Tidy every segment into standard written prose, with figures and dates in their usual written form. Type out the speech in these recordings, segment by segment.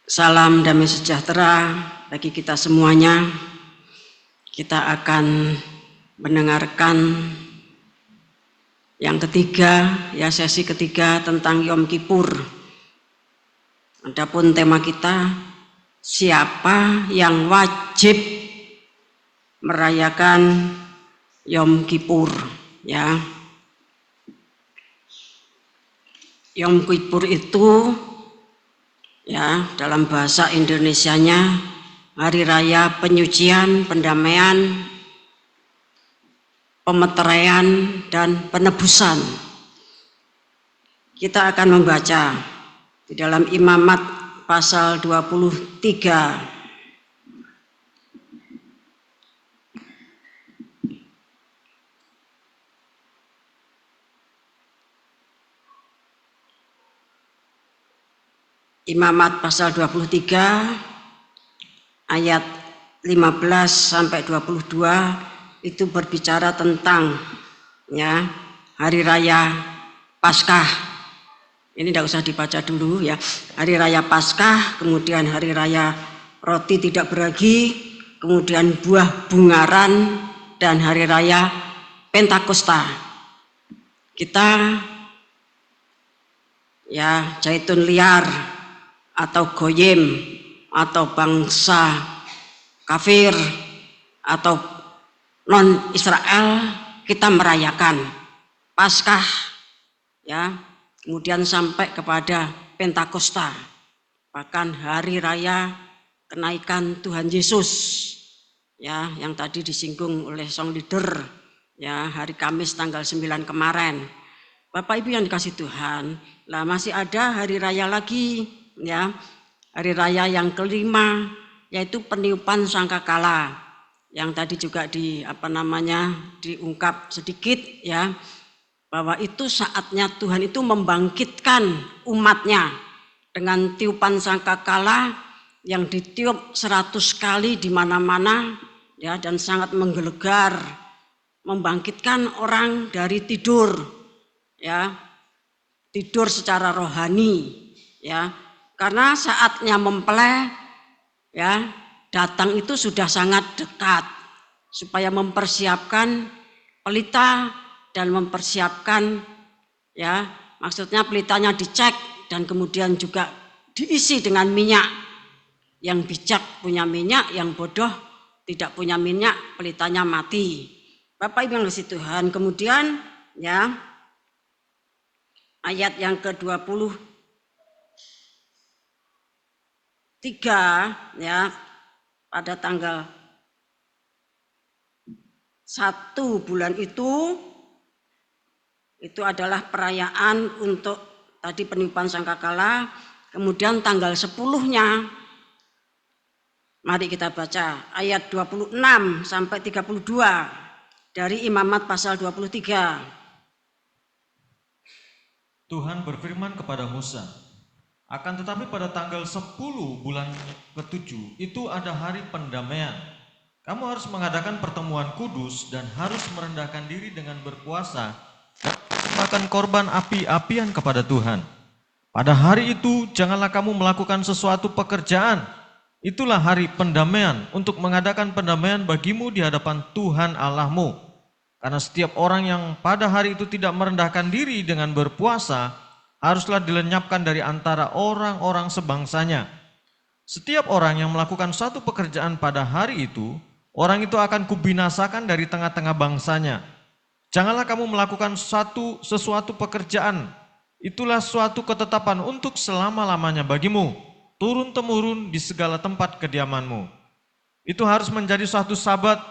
Salam damai sejahtera bagi kita semuanya. Kita akan mendengarkan yang ketiga, sesi ketiga tentang Yom Kippur. Adapun tema kita, siapa yang wajib merayakan Yom Kippur, ya. Yom Kippur itu dalam bahasa Indonesianya hari raya penyucian, pendamaian, pemeteraian, dan penebusan. Kita akan membaca di dalam Imamat pasal 23. Imamat pasal 23 ayat 15 sampai 22 itu berbicara tentang hari raya Paskah. Ini tidak usah dibaca dulu ya. Hari raya Paskah, kemudian hari raya roti tidak beragi, kemudian buah bungaran, dan hari raya Pentakosta. Kita zaitun liar atau goyim atau bangsa kafir atau non Israel, kita merayakan Paskah kemudian sampai kepada Pentakosta, bahkan hari raya kenaikan Tuhan Yesus yang tadi disinggung oleh song leader hari Kamis tanggal 9 kemarin. Bapak Ibu yang dikasih Tuhan, masih ada hari raya lagi hari raya yang kelima, yaitu peniupan sangkakala, yang tadi juga diungkap sedikit bahwa itu saatnya Tuhan itu membangkitkan umatnya dengan tiupan sangkakala yang ditiup 100 kali di mana-mana dan sangat menggelegar, membangkitkan orang dari tidur tidur secara rohani karena saatnya mempelai datang itu sudah sangat dekat, supaya mempersiapkan pelita dan mempersiapkan maksudnya pelitanya dicek dan kemudian juga diisi dengan minyak. Yang bijak punya minyak, yang bodoh tidak punya minyak, pelitanya mati. Bapak Ibu yang dikasihi Tuhan, kemudian ayat yang ke-23 pada tanggal 1 bulan itu adalah perayaan untuk tadi peniupan sangkakala. Kemudian tanggal 10-nya, mari kita baca ayat 26 sampai 32 dari Imamat pasal 23. Tuhan berfirman kepada Musa, akan tetapi pada tanggal 10 bulan ke-7 itu ada hari pendamaian. Kamu harus mengadakan pertemuan kudus dan harus merendahkan diri dengan berpuasa dan makan korban api-apian kepada Tuhan. Pada hari itu janganlah kamu melakukan sesuatu pekerjaan. Itulah hari pendamaian untuk mengadakan pendamaian bagimu di hadapan Tuhan Allahmu. Karena setiap orang yang pada hari itu tidak merendahkan diri dengan berpuasa haruslah dilenyapkan dari antara orang-orang sebangsanya. Setiap orang yang melakukan satu pekerjaan pada hari itu, orang itu akan kubinasakan dari tengah-tengah bangsanya. Janganlah kamu melakukan sesuatu pekerjaan. Itulah suatu ketetapan untuk selama-lamanya bagimu, turun-temurun di segala tempat kediamanmu. Itu harus menjadi suatu sabat,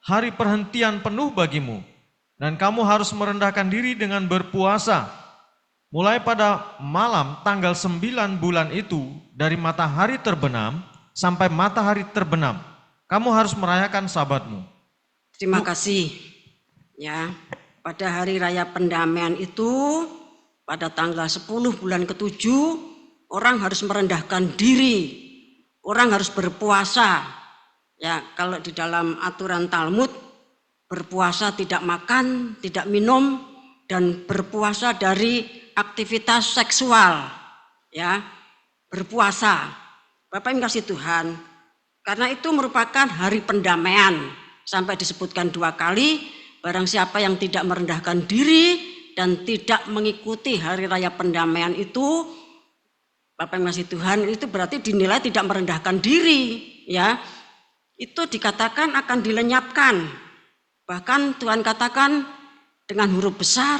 hari perhentian penuh bagimu. Dan kamu harus merendahkan diri dengan berpuasa. Mulai pada malam tanggal 9 bulan itu, dari matahari terbenam sampai matahari terbenam, kamu harus merayakan sabatmu. Terima kasih. Pada hari raya pendamaian itu, pada tanggal 10 bulan ke-7, orang harus merendahkan diri, orang harus berpuasa. Kalau di dalam aturan Talmud, berpuasa tidak makan, tidak minum, dan berpuasa dari aktivitas seksual, berpuasa. Bapak Ibu kasih Tuhan, karena itu merupakan hari pendamaian. Sampai disebutkan 2 kali, barang siapa yang tidak merendahkan diri dan tidak mengikuti hari raya pendamaian itu, Bapak Ibu kasih Tuhan, itu berarti dinilai tidak merendahkan diri, ya. Itu dikatakan akan dilenyapkan. Bahkan Tuhan katakan dengan huruf besar,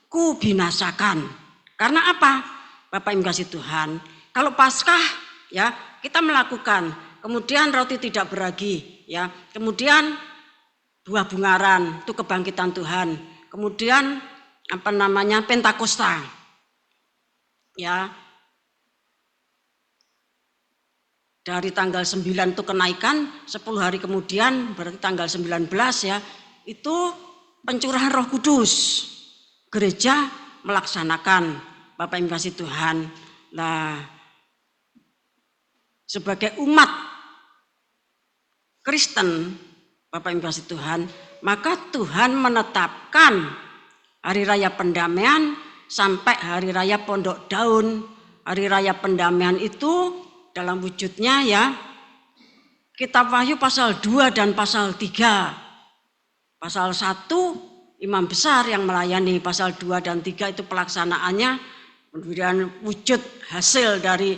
ku binasakan. Karena apa? Bapak Ibu kasih Tuhan, kalau Paskah ya kita melakukan, kemudian roti tidak beragi, ya, kemudian buah bungaran itu kebangkitan Tuhan, kemudian Pentakosta, ya, dari tanggal 9 itu kenaikan, 10 hari kemudian berarti tanggal 19 ya, itu pencurahan Roh Kudus. Gereja melaksanakan, Bapak Ibu kasih Tuhan. Nah, sebagai umat Kristen, Bapak Ibu kasih Tuhan, maka Tuhan menetapkan hari raya pendamaian sampai hari raya Pondok Daun. Hari raya pendamaian itu dalam wujudnya ya, Kitab Wahyu pasal 2 dan pasal 3. Pasal 1 imam besar yang melayani, pasal 2 dan 3 itu pelaksanaannya, kemudian wujud hasil dari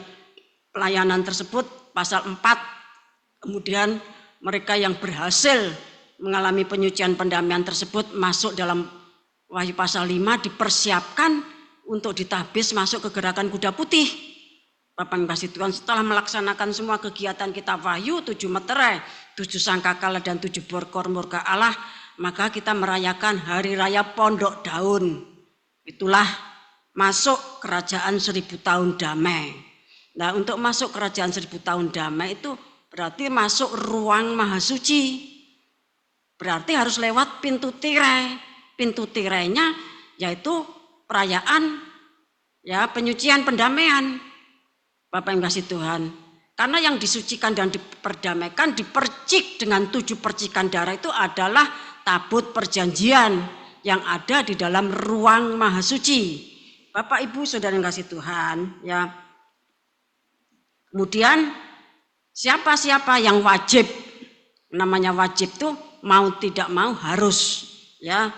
pelayanan tersebut, pasal 4 kemudian mereka yang berhasil mengalami penyucian pendamaian tersebut masuk dalam Wahyu pasal 5, dipersiapkan untuk ditabis masuk ke gerakan kuda putih. Bapak Ibu kasih Tuhan, setelah melaksanakan semua kegiatan Kitab Wahyu, 7 meterai, 7 sangkakala dan 7 borkor murka Allah, maka kita merayakan hari raya Pondok Daun. Itulah masuk kerajaan 1000 tahun damai. Nah, untuk masuk kerajaan 1000 tahun damai itu berarti masuk ruang maha suci. Berarti harus lewat pintu tirai. Pintu tirainya yaitu perayaan ya penyucian pendamaian. Bapak yang kasih Tuhan. Karena yang disucikan dan diperdamaikan, dipercik dengan 7 percikan darah itu adalah tabut perjanjian yang ada di dalam ruang maha suci. Bapak Ibu Saudara yang kasih Tuhan, ya. Kemudian siapa-siapa yang wajib, namanya wajib tuh mau tidak mau harus, ya.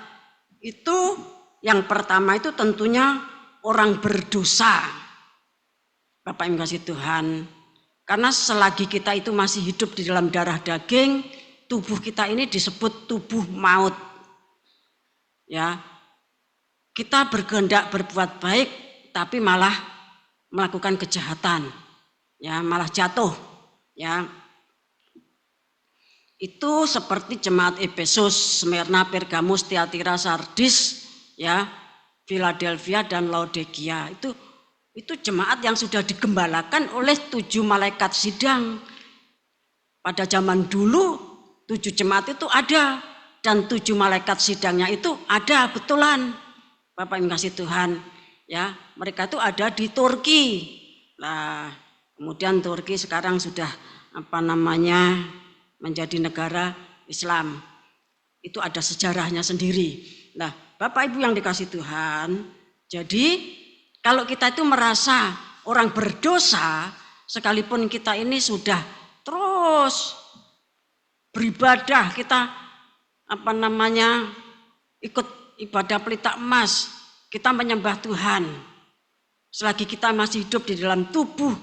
Itu yang pertama itu tentunya orang berdosa. Bapak Ibu kasih Tuhan. Karena selagi kita itu masih hidup di dalam darah daging, tubuh kita ini disebut tubuh maut. Ya. Kita berkehendak berbuat baik tapi malah melakukan kejahatan. Ya, malah jatuh. Ya. Itu seperti jemaat Efesus, Smyrna, Pergamus, Tiatira, Sardis, ya, Philadelphia dan Laodikia. Itu jemaat yang sudah digembalakan oleh 7 malaikat sidang. Pada zaman dulu 7 jemaat itu ada dan 7 malaikat sidangnya itu ada betulan. Bapak Ibu kasih Tuhan, ya, mereka itu ada di Turki. Nah, kemudian Turki sekarang sudah menjadi negara Islam. Itu ada sejarahnya sendiri. Nah, Bapak Ibu yang dikasih Tuhan, jadi kalau kita itu merasa orang berdosa, sekalipun kita ini sudah terus beribadah, kita ikut ibadah pelita emas, kita menyembah Tuhan. Selagi kita masih hidup di dalam tubuh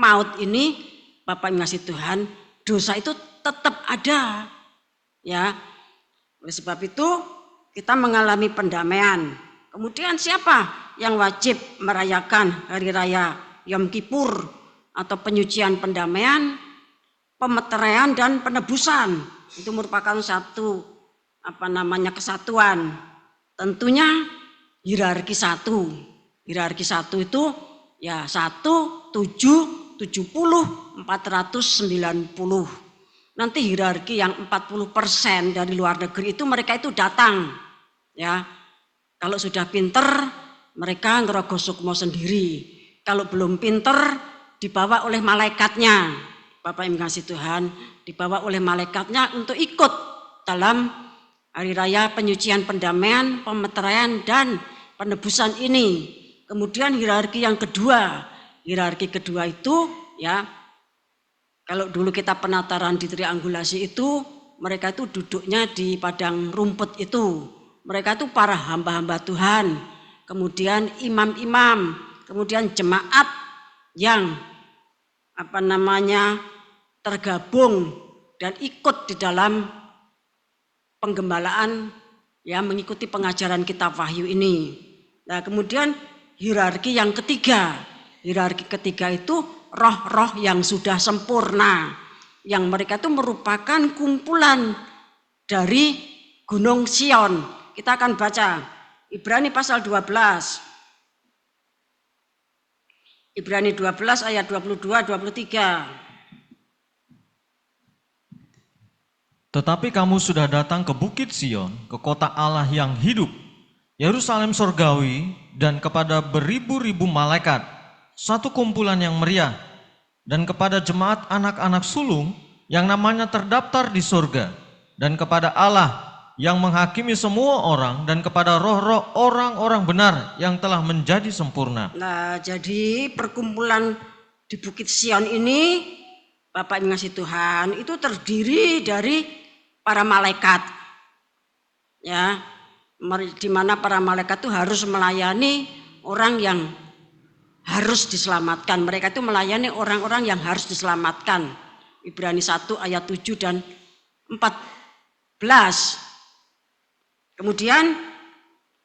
maut ini, Bapak yang ngasih Tuhan, dosa itu tetap ada. Ya. Oleh sebab itu kita mengalami pendamaian. Kemudian siapa yang wajib merayakan hari raya Yom Kippur atau penyucian pendamaian, pemeteraian dan penebusan? Itu merupakan satu kesatuan. Tentunya hierarki 1. Hierarki 1 itu ya 1, 7, 70, 490. Nanti hierarki yang 40% dari luar negeri itu mereka itu datang. Ya. Kalau sudah pinter, mereka ngerogoh sukmo sendiri. Kalau belum pinter, dibawa oleh malaikatnya. Bapak Ibu kasih Tuhan, dibawa oleh malaikatnya untuk ikut dalam hari raya penyucian pendamaian, pemeteraian dan penebusan ini. Kemudian hierarki yang kedua. Hierarki kedua itu ya Kalau dulu kita penataran di triangulasi itu, mereka itu duduknya di padang rumput itu. Mereka itu para hamba-hamba Tuhan, kemudian imam-imam, kemudian jemaat yang tergabung dan ikut di dalam penggembalaan, ya, mengikuti pengajaran kitab Wahyu ini. Nah, kemudian hierarki yang ketiga. Hierarki ketiga itu roh-roh yang sudah sempurna, yang mereka itu merupakan kumpulan dari Gunung Sion. Kita akan baca Ibrani pasal 12. Ibrani 12 ayat 22-23. Tetapi kamu sudah datang ke Bukit Sion, ke kota Allah yang hidup, Yerusalem surgawi, dan kepada beribu-ribu malaikat, satu kumpulan yang meriah, dan kepada jemaat anak-anak sulung yang namanya terdaftar di surga, dan kepada Allah yang menghakimi semua orang, dan kepada roh-roh orang-orang benar yang telah menjadi sempurna. Nah, jadi perkumpulan di Bukit Sion ini, Bapak Ibu ngasih Tuhan, itu terdiri dari para malaikat, ya, di mana para malaikat itu harus melayani orang yang harus diselamatkan. Mereka itu melayani orang-orang yang harus diselamatkan. Ibrani 1 ayat 7 dan 14. Kemudian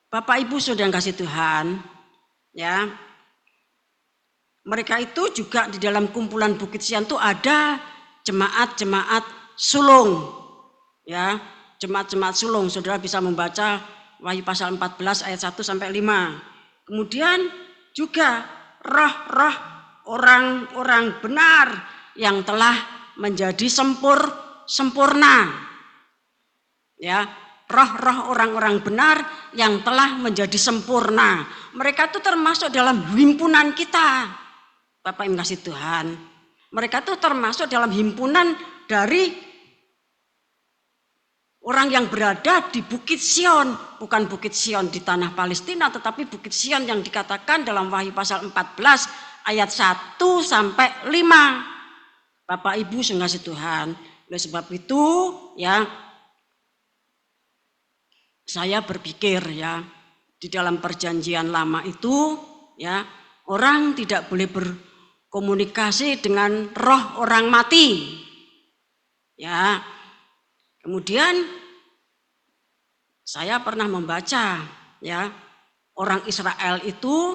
Bapak Ibu Saudara yang kasih Tuhan, ya, mereka itu juga di dalam kumpulan Bukit Sion itu ada jemaat-jemaat sulung, ya, jemaat-jemaat sulung. Saudara bisa membaca Wahyu pasal 14 ayat 1 sampai 5. Kemudian juga roh-roh orang-orang benar yang telah menjadi sempurna, ya, roh-roh orang-orang benar yang telah menjadi sempurna. Mereka itu termasuk dalam himpunan kita, Bapak Ibu kasih Tuhan. Mereka itu termasuk dalam himpunan dari orang yang berada di Bukit Sion, bukan Bukit Sion di tanah Palestina, tetapi Bukit Sion yang dikatakan dalam Wahyu pasal 14 ayat 1 sampai 5. Bapak Ibu kasih Tuhan. Oleh sebab itu, ya, saya berpikir, ya, di dalam perjanjian lama itu, ya, orang tidak boleh berkomunikasi dengan roh orang mati. Ya. Kemudian saya pernah membaca, ya, orang Israel itu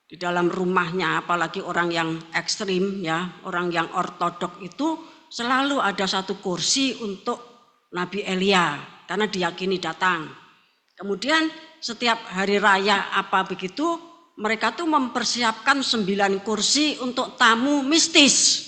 di dalam rumahnya, apalagi orang yang ekstrim, ya, orang yang ortodok itu selalu ada satu kursi untuk Nabi Elia karena diyakini datang. Kemudian setiap hari raya apa begitu, mereka tuh mempersiapkan 9 kursi untuk tamu mistis.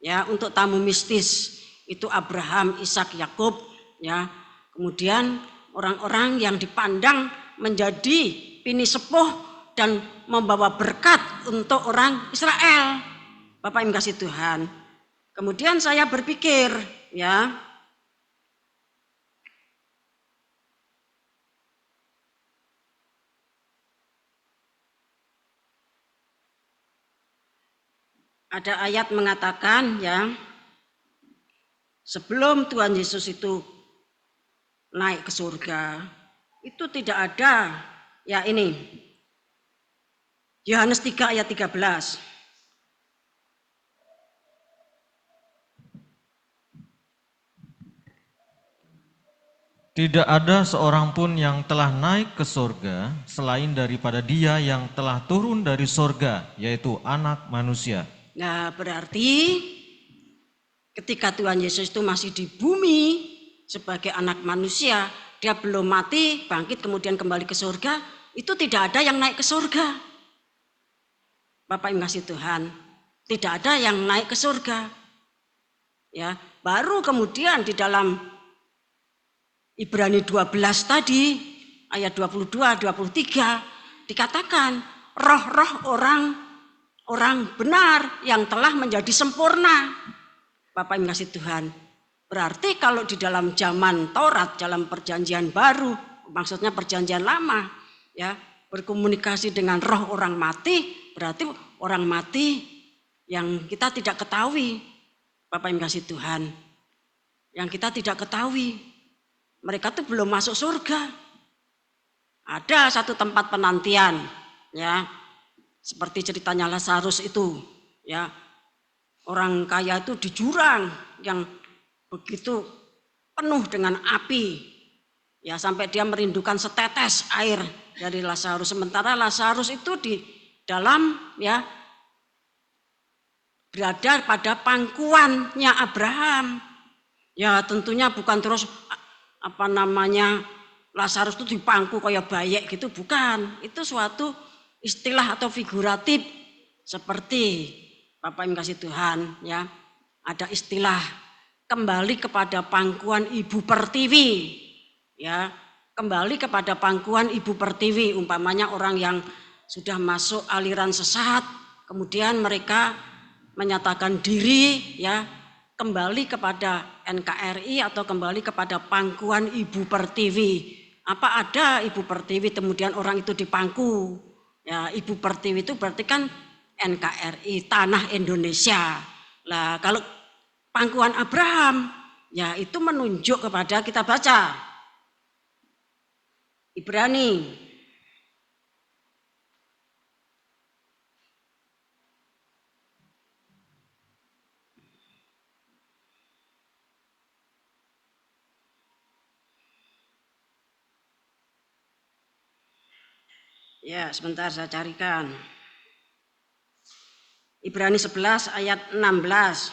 Ya, untuk tamu mistis itu Abraham, Ishak, Yakub, ya. Kemudian orang-orang yang dipandang menjadi pini sepuh dan membawa berkat untuk orang Israel. Bapak Ibu kasih Tuhan. Kemudian saya berpikir, ya, ada ayat mengatakan, ya, sebelum Tuhan Yesus itu naik ke surga, itu tidak ada, ya, ini Yohanes 3 ayat 13. Tidak ada seorang pun yang telah naik ke surga selain daripada Dia yang telah turun dari surga, yaitu Anak Manusia. Nah, berarti ketika Tuhan Yesus itu masih di bumi sebagai anak manusia, dia belum mati, bangkit kemudian kembali ke surga, itu tidak ada yang naik ke surga. Bapak Ibu kasih Tuhan, tidak ada yang naik ke surga. Ya, baru kemudian di dalam Ibrani 12 tadi ayat 22-23 dikatakan roh-roh orang benar yang telah menjadi sempurna. Bapak Ibu kasih Tuhan. Berarti kalau di dalam zaman Taurat, dalam perjanjian baru, maksudnya perjanjian lama, ya, berkomunikasi dengan roh orang mati, berarti orang mati yang kita tidak ketahui, Bapak yang kasih Tuhan. Yang kita tidak ketahui, mereka tuh belum masuk surga. Ada satu tempat penantian, ya, seperti ceritanya Lazarus itu, ya, orang kaya itu di jurang yang begitu penuh dengan api, ya, sampai dia merindukan setetes air dari Lazarus. Sementara Lazarus itu di dalam, ya, berada pada pangkuannya Abraham. Ya tentunya bukan terus Lazarus itu dipangku kayak bayek gitu, bukan. Itu suatu istilah atau figuratif, seperti Bapak yang kasih Tuhan, ya. Ada istilah kembali kepada pangkuan Ibu Pertiwi, ya. Kembali kepada pangkuan Ibu Pertiwi, umpamanya orang yang sudah masuk aliran sesat, kemudian mereka menyatakan diri, ya, kembali kepada NKRI atau kembali kepada pangkuan Ibu Pertiwi. Apa ada Ibu Pertiwi kemudian orang itu dipangku? Ya, Ibu Pertiwi itu berarti kan NKRI, tanah Indonesia. Lah kalau pangkuan Abraham, ya itu menunjuk kepada, kita baca Ibrani ya, sebentar saya carikan. Ibrani 11 ayat 16.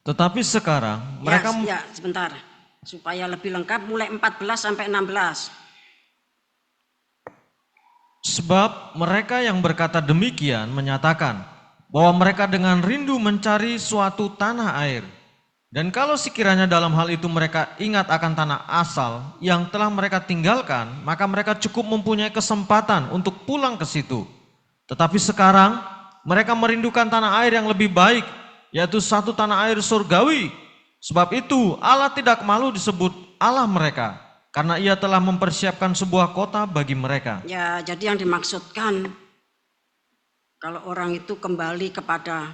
Tetapi sekarang mereka sebentar supaya lebih lengkap, mulai 14 sampai 16. Sebab mereka yang berkata demikian menyatakan bahwa mereka dengan rindu mencari suatu tanah air. Dan kalau sekiranya dalam hal itu mereka ingat akan tanah asal yang telah mereka tinggalkan, maka mereka cukup mempunyai kesempatan untuk pulang ke situ. Tetapi sekarang mereka merindukan tanah air yang lebih baik, yaitu satu tanah air surgawi. Sebab itu Allah tidak malu disebut Allah mereka, karena Ia telah mempersiapkan sebuah kota bagi mereka. Ya, jadi yang dimaksudkan kalau orang itu kembali kepada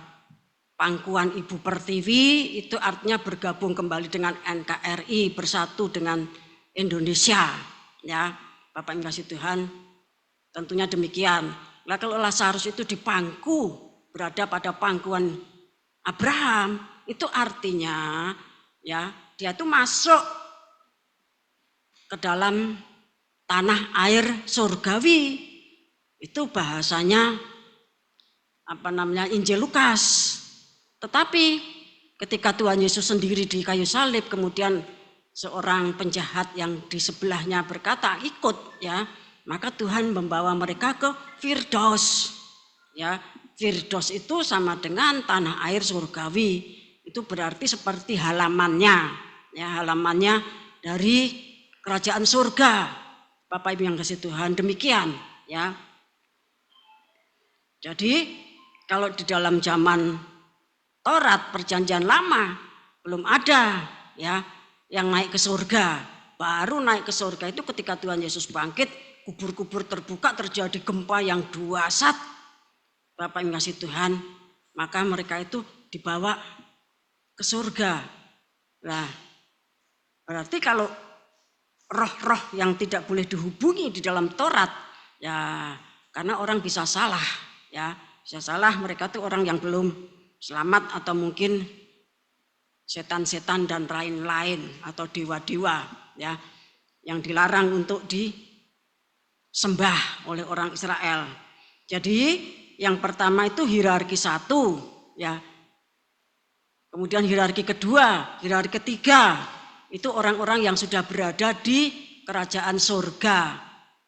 pangkuan Ibu Pertiwi, itu artinya bergabung kembali dengan NKRI, bersatu dengan Indonesia. Ya, Bapak yang kasih Tuhan, tentunya demikian. Nah, kalau Lazarus itu dipangku, berada pada pangkuan Abraham, itu artinya, ya, dia itu masuk ke dalam tanah air surgawi. Itu bahasanya Injil Lukas. Tetapi ketika Tuhan Yesus sendiri di kayu salib, kemudian seorang penjahat yang di sebelahnya berkata ikut, ya, maka Tuhan membawa mereka ke Firdaus. Ya, Firdaus itu sama dengan tanah air surgawi. Itu berarti seperti halamannya, ya, halamannya dari kerajaan surga. Bapak Ibu yang kasih Tuhan, demikian, ya. Jadi kalau di dalam zaman Taurat Perjanjian Lama belum ada, ya, yang naik ke surga. Baru naik ke surga itu ketika Tuhan Yesus bangkit, kubur-kubur terbuka, terjadi gempa yang dahsyat. Bapak yang kasih Tuhan, maka mereka itu dibawa ke surga. Nah, berarti kalau roh-roh yang tidak boleh dihubungi di dalam Taurat, ya, karena orang bisa salah, ya, bisa salah, mereka tuh orang yang belum selamat atau mungkin setan-setan dan lain-lain atau dewa-dewa, ya, yang dilarang untuk disembah oleh orang Israel. Jadi yang pertama itu hierarki 1, ya. Kemudian hierarki kedua, hierarki ketiga itu orang-orang yang sudah berada di kerajaan surga.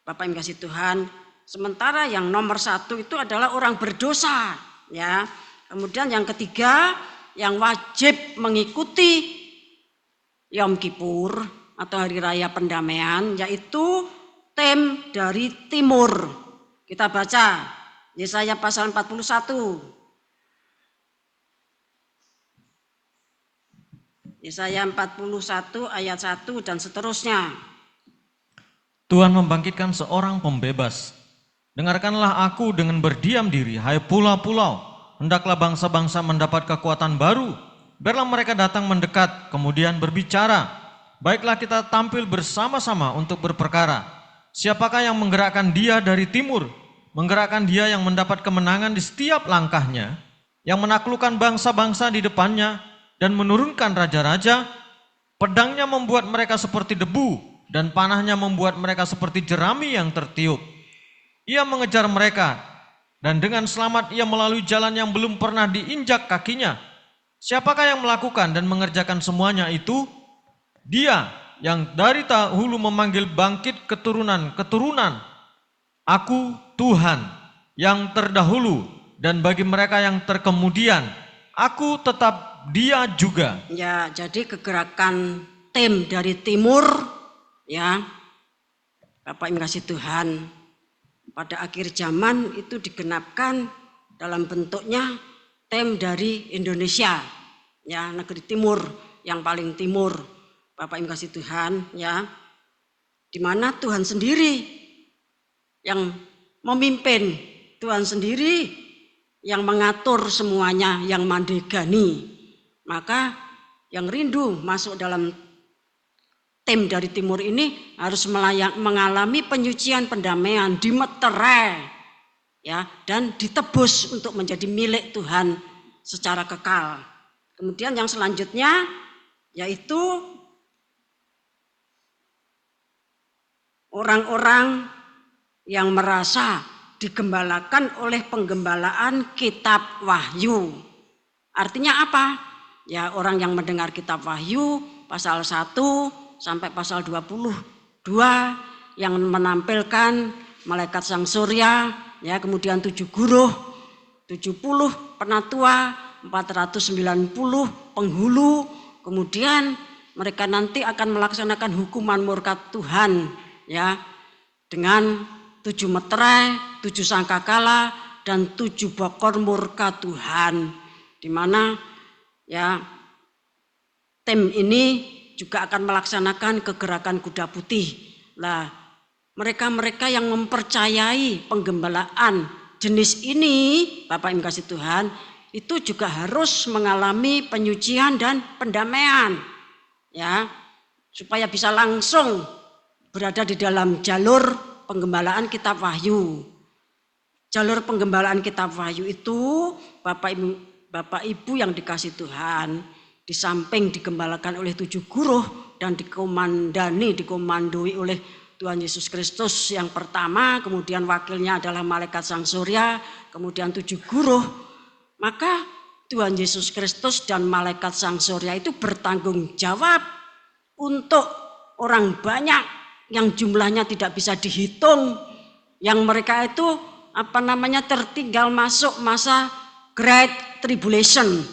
Bapak yang kasih Tuhan. Sementara yang nomor 1 itu adalah orang berdosa, ya. Kemudian yang ketiga yang wajib mengikuti Yom Kippur atau Hari Raya Pendamaian, yaitu Tim dari Timur. Kita baca Yesaya pasal 41. Yesaya 41 ayat 1 dan seterusnya. Tuhan membangkitkan seorang pembebas. Dengarkanlah aku dengan berdiam diri, hai pulau-pulau. Hendaklah bangsa-bangsa mendapat kekuatan baru. Biarlah mereka datang mendekat, kemudian berbicara. Baiklah kita tampil bersama-sama untuk berperkara. Siapakah yang menggerakkan dia dari timur? Menggerakkan dia yang mendapat kemenangan di setiap langkahnya, yang menaklukkan bangsa-bangsa di depannya dan menurunkan raja-raja. Pedangnya membuat mereka seperti debu dan panahnya membuat mereka seperti jerami yang tertiup. Ia mengejar mereka dan dengan selamat ia melalui jalan yang belum pernah diinjak kakinya. Siapakah yang melakukan dan mengerjakan semuanya itu? Dia yang dari dahulu memanggil bangkit keturunan-keturunan. Aku Tuhan yang terdahulu, dan bagi mereka yang terkemudian, aku tetap Dia juga. Ya, jadi kegerakan tim dari timur, ya, Bapak Ibu kasih Tuhan, pada akhir zaman itu digenapkan dalam bentuknya tim dari Indonesia, ya, negeri timur yang paling timur, Bapak Ibu kasih Tuhan, ya, di mana Tuhan sendiri yang memimpin, Tuhan sendiri yang mengatur semuanya, yang mandegani. Maka yang rindu masuk dalam tim dari timur ini harus mengalami penyucian pendamaian, dimeterai, ya, dan ditebus untuk menjadi milik Tuhan secara kekal. Kemudian yang selanjutnya yaitu orang-orang yang merasa digembalakan oleh penggembalaan kitab Wahyu. Artinya apa? Ya, orang yang mendengar kitab Wahyu pasal 1 sampai pasal 22 yang menampilkan malaikat sang surya, ya, kemudian 7 guruh, 70 penatua, 490 penghulu, kemudian mereka nanti akan melaksanakan hukuman murka Tuhan, ya, dengan 7 meterai, 7 sangkakala, dan 7 bokor murka Tuhan, di mana, ya, tim ini juga akan melaksanakan kegerakan kuda putih. Lah, mereka-mereka yang mempercayai penggembalaan jenis ini, Bapak Ibu kasih Tuhan, itu juga harus mengalami penyucian dan pendamaian, ya, supaya bisa langsung berada di dalam jalur penggembalaan kitab Wahyu. Jalur penggembalaan kitab Wahyu itu, Bapak Ibu yang dikasih Tuhan, di samping digembalakan oleh 7 guruh dan dikomandoi oleh Tuhan Yesus Kristus yang pertama, kemudian wakilnya adalah malaikat sang surya, kemudian 7 guruh, maka Tuhan Yesus Kristus dan malaikat sang surya itu bertanggung jawab untuk orang banyak yang jumlahnya tidak bisa dihitung, yang mereka itu tertinggal masuk masa Great Tribulation,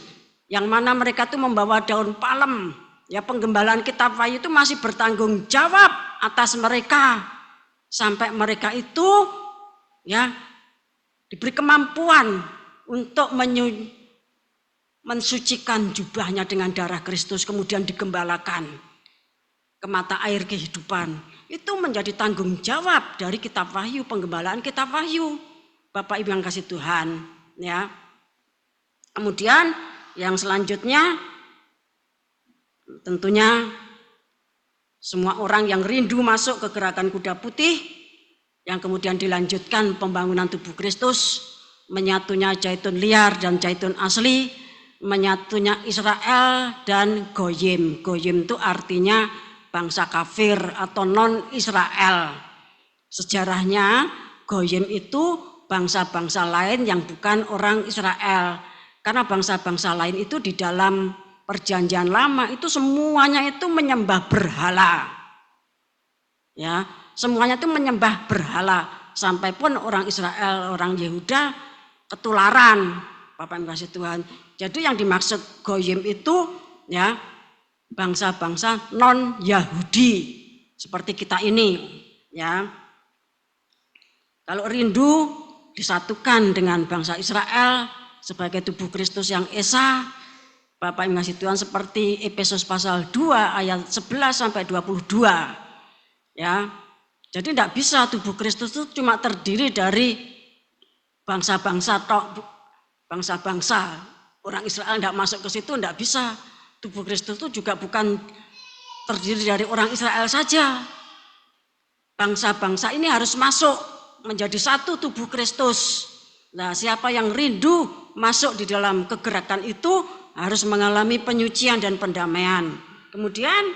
yang mana mereka itu membawa daun palem, ya, penggembalaan kitab Wahyu itu masih bertanggung jawab atas mereka sampai mereka itu, ya, diberi kemampuan untuk mensucikan jubahnya dengan darah Kristus, kemudian digembalakan ke mata air kehidupan. Itu menjadi tanggung jawab dari kitab Wahyu, penggembalaan kitab Wahyu, Bapak Ibu yang kasih Tuhan, ya. Kemudian yang selanjutnya tentunya semua orang yang rindu masuk ke gerakan kuda putih, yang kemudian dilanjutkan pembangunan tubuh Kristus, menyatunya zaitun liar dan zaitun asli, menyatunya Israel dan Goyim. Goyim itu artinya bangsa kafir atau non-Israel. Sejarahnya Goyim itu bangsa-bangsa lain yang bukan orang Israel. Karena bangsa-bangsa lain itu di dalam perjanjian lama itu semuanya itu menyembah berhala. Ya, semuanya itu menyembah berhala. Sampai pun orang Israel, orang Yehuda ketularan, Bapak Ibu kasih Tuhan. Jadi yang dimaksud Goyim itu, ya, bangsa-bangsa non-Yahudi seperti kita ini, ya. Kalau rindu disatukan dengan bangsa Israel sebagai tubuh Kristus yang esa, Bapak Ibu kasih Tuhan, seperti Efesus pasal 2 ayat 11 sampai 22. Ya. Jadi tidak bisa tubuh Kristus itu cuma terdiri dari bangsa-bangsa tok, bangsa-bangsa. Orang Israel tidak masuk ke situ, tidak bisa. Tubuh Kristus itu juga bukan terdiri dari orang Israel saja. Bangsa-bangsa ini harus masuk menjadi satu tubuh Kristus. Nah, siapa yang rindu masuk di dalam kegerakan itu harus mengalami penyucian dan pendamaian. Kemudian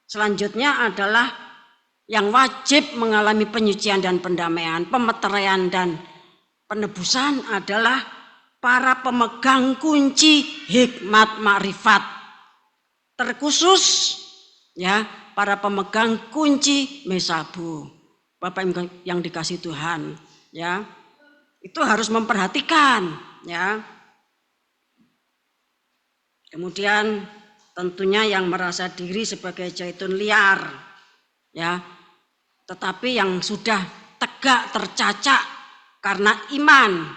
selanjutnya adalah yang wajib mengalami penyucian dan pendamaian, pemeteraian dan penebusan adalah para pemegang kunci hikmat makrifat. Terkhusus ya, para pemegang kunci mesabu. Bapak yang dikasih Tuhan, ya. Itu harus memperhatikan, ya. Kemudian tentunya yang merasa diri sebagai zaitun liar, ya. Tetapi yang sudah tegak tercacak karena iman,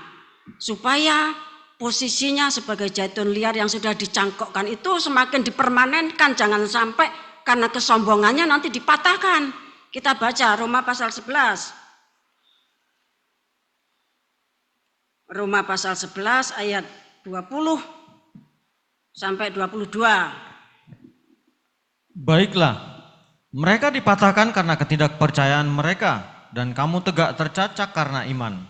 supaya posisinya sebagai zaitun liar yang sudah dicangkokkan itu semakin dipermanenkan, jangan sampai karena kesombongannya nanti dipatahkan. Kita baca Roma pasal 11. Roma pasal 11 ayat 20 sampai 22. Baiklah, mereka dipatahkan karena ketidakpercayaan mereka, dan kamu tegak tercacak karena iman.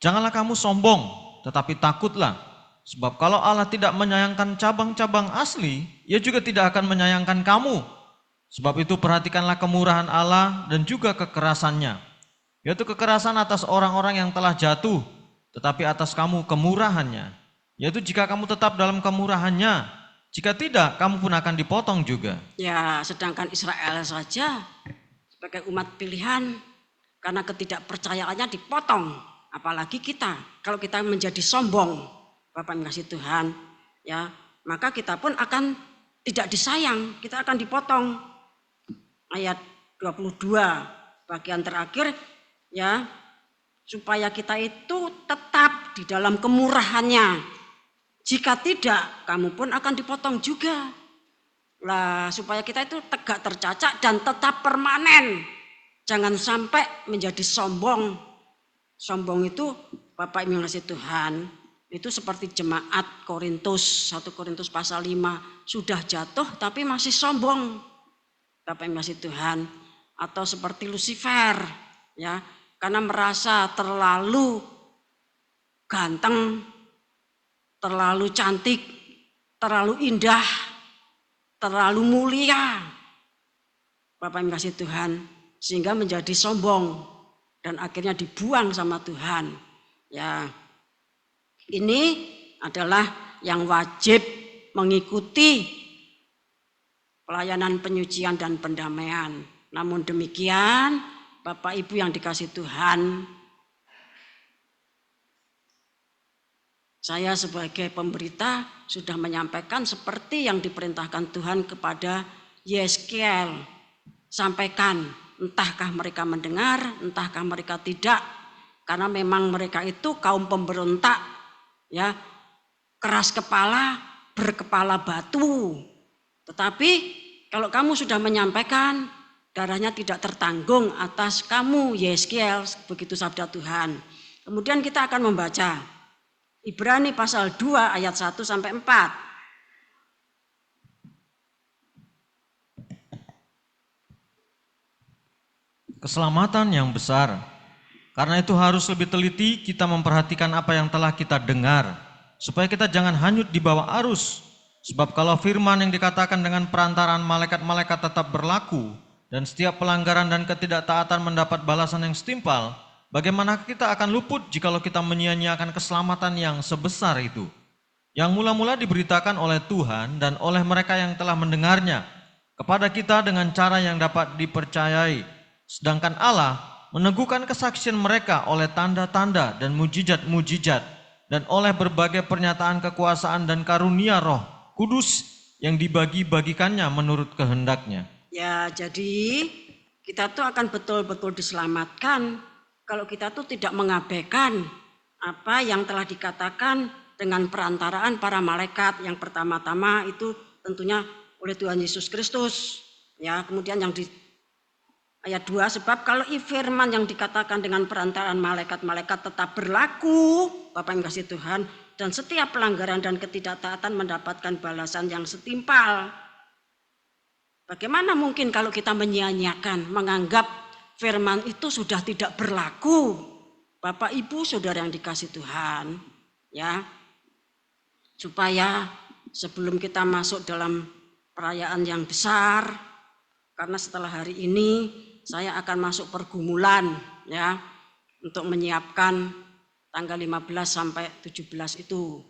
Janganlah kamu sombong, tetapi takutlah. Sebab kalau Allah tidak menyayangkan cabang-cabang asli, Ia juga tidak akan menyayangkan kamu. Sebab itu perhatikanlah kemurahan Allah dan juga kekerasannya, yaitu kekerasan atas orang-orang yang telah jatuh, tetapi atas kamu kemurahannya, yaitu jika kamu tetap dalam kemurahannya. Jika tidak, kamu pun akan dipotong juga. Ya, sedangkan Israel saja sebagai umat pilihan karena ketidakpercayaannya dipotong. Apalagi kita, kalau kita menjadi sombong, Bapak kasih Tuhan, ya, maka kita pun akan tidak disayang, kita akan dipotong. Ayat 22 bagian terakhir, ya, supaya kita itu tetap di dalam kemurahannya. Jika tidak, kamu pun akan dipotong juga. Lah, supaya kita itu tegak tercacak dan tetap permanen. Jangan sampai menjadi sombong. Sombong itu, Bapak Ibu yang kasih Tuhan, itu seperti jemaat Korintus, 1 Korintus pasal 5, sudah jatuh tapi masih sombong. Bapak Ibu yang kasih Tuhan, atau seperti Lucifer, ya, karena merasa terlalu ganteng, terlalu cantik, terlalu indah, terlalu mulia, Bapak yang kasih Tuhan, sehingga menjadi sombong dan akhirnya dibuang sama Tuhan. Ya, ini adalah yang wajib mengikuti pelayanan penyucian dan pendamaian. Namun demikian, Bapak Ibu yang dikasih Tuhan, saya sebagai pemberita sudah menyampaikan seperti yang diperintahkan Tuhan kepada Yeskiel. Sampaikan, entahkah mereka mendengar, entahkah mereka tidak. Karena memang mereka itu kaum pemberontak, ya, keras kepala, berkepala batu. Tetapi kalau kamu sudah menyampaikan, darahnya tidak tertanggung atas kamu, Yeskiel, begitu sabda Tuhan. Kemudian kita akan membaca Ibrani pasal 2 ayat 1 sampai 4. Keselamatan yang besar. Karena itu harus lebih teliti kita memperhatikan apa yang telah kita dengar, supaya kita jangan hanyut di bawah arus. Sebab kalau firman yang dikatakan dengan perantaraan malaikat-malaikat tetap berlaku, dan setiap pelanggaran dan ketidaktaatan mendapat balasan yang setimpal, bagaimana kita akan luput jikalau kita menyia-nyiakan keselamatan yang sebesar itu, yang mula-mula diberitakan oleh Tuhan dan oleh mereka yang telah mendengarnya kepada kita dengan cara yang dapat dipercayai, sedangkan Allah meneguhkan kesaksian mereka oleh tanda-tanda dan mujizat-mujizat dan oleh berbagai pernyataan kekuasaan dan karunia Roh Kudus yang dibagi-bagikannya menurut kehendaknya. Ya, jadi kita tuh akan betul-betul diselamatkan kalau kita tuh tidak mengabaikan apa yang telah dikatakan dengan perantaraan para malaikat. Yang pertama-tama itu tentunya oleh Tuhan Yesus Kristus. Ya, kemudian yang di ayat 2, sebab kalau firman yang dikatakan dengan perantaraan malaikat-malaikat tetap berlaku, Bapak yang kasih Tuhan, dan setiap pelanggaran dan ketidaktaatan mendapatkan balasan yang setimpal. Bagaimana mungkin kalau kita menyia-nyiakan, menganggap firman itu sudah tidak berlaku? Bapak Ibu Saudara yang dikasih Tuhan, ya. Supaya sebelum kita masuk dalam perayaan yang besar, karena setelah hari ini saya akan masuk pergumulan, ya, untuk menyiapkan tanggal 15 sampai 17 itu.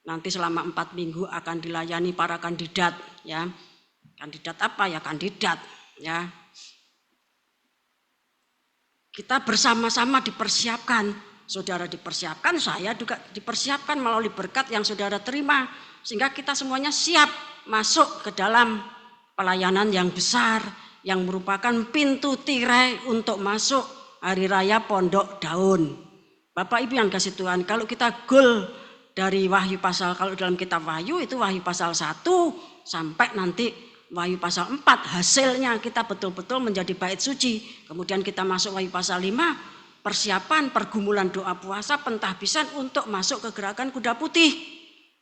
Nanti selama 4 minggu akan dilayani para kandidat, ya. Kandidat apa ya? Kandidat, ya. Kita bersama-sama dipersiapkan, saudara dipersiapkan, saya juga dipersiapkan melalui berkat yang saudara terima, sehingga kita semuanya siap masuk ke dalam pelayanan yang besar, yang merupakan pintu tirai untuk masuk hari raya Pondok Daun. Bapak Ibu yang kasih Tuhan, kalau kita goal dari Wahyu pasal, kalau dalam kitab Wahyu itu Wahyu pasal 1 sampai nanti Wahyu pasal 4, hasilnya kita betul-betul menjadi bait suci. Kemudian kita masuk Wahyu pasal 5, persiapan pergumulan doa puasa pentahbisan untuk masuk ke gerakan kuda putih.